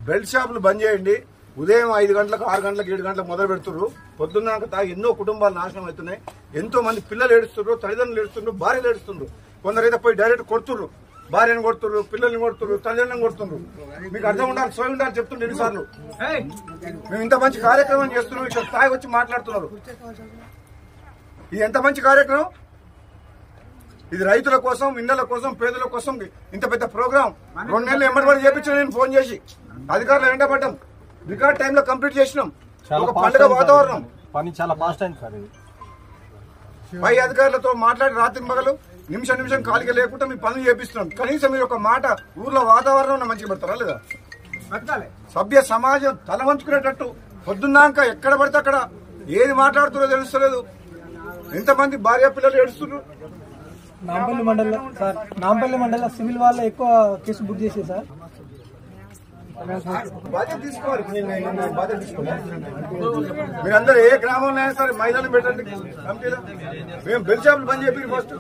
Belt షాపులు బంద్ చేయండి. ఉదయం 5 గంటలకు 6 గంటలకు 7 గంటలకు మొదలు పెడుతున్నారు. పొద్దున్నాక తాగి ఎన్నో కుటుంబాలు నాశనం అవుతున్నాయి. ఎంతో మంది పిల్లలు ఏడుస్తున్నారు, తల్లిదండ్రులు ఏడుస్తున్నారు, భార్యలు ఏడుస్తున్నారు. కొందరైతే పోయి డైరెక్ట్ కొడుతున్నారు, భార్యను కొడుతున్నారు, పిల్లల్ని కొడుతున్నారు, తల్లిదండ్రులను కొడుతున్నారు. మీకు అర్థం ఉండాలి, సోయి ఉండాలి చెప్తుండే ఎన్నిసార్లు. మేము ఇంత మంచి కార్యక్రమం చేస్తున్నాం, ఇక్కడ తాగి వచ్చి మాట్లాడుతున్నారు. ఇది ఎంత మంచి కార్యక్రమం. ఇది రైతుల కోసం, ఇండ్ల కోసం, పేదల కోసం ఇంత పెద్ద ప్రోగ్రాం 2 నెలలు ఎంబడి చేపించిన నేను ఫోన్ చేసి అధికారులు వెంటబడ్డాం. రికార్డ్ టైంలో కంప్లీట్ చేసినాం. ఒక పండుగ వాతావరణం. పని చాలా ఫాస్ట్ అయింది సార్. ఇది పై అధికారులతో మాట్లాడి రాత్రి మగలు నిమిషం ఖాళీగా లేకుండా మీ పనులు చేపిస్తున్నాం. కనీసం మీరు ఒక మాట ఊర్లో వాతావరణం మంచిగా పెడతారా లేదా? సభ్య సమాజం తల వంచుకునేటట్టు పొద్దున్నాక ఎక్కడ పడితే అక్కడ ఏది మాట్లాడుతున్నారో తెలుస్తలేదు. ఎంతమంది భార్య పిల్లలు ఏడుస్తున్నారు. నాంపల్లి మండలం సివిల్ వాళ్ళ ఎక్కువ కేసు బుక్ చేసేది సార్. బాధ్యత తీసుకోవాలి. బాధ్యత తీసుకోవాలి. మీరందరూ ఏ గ్రామంలో అయినా సరే మహిళలను పెట్టండి కమిటీలో. మేము బెల్ట్ షాపులు బంద్ చెప్పి ఫస్ట్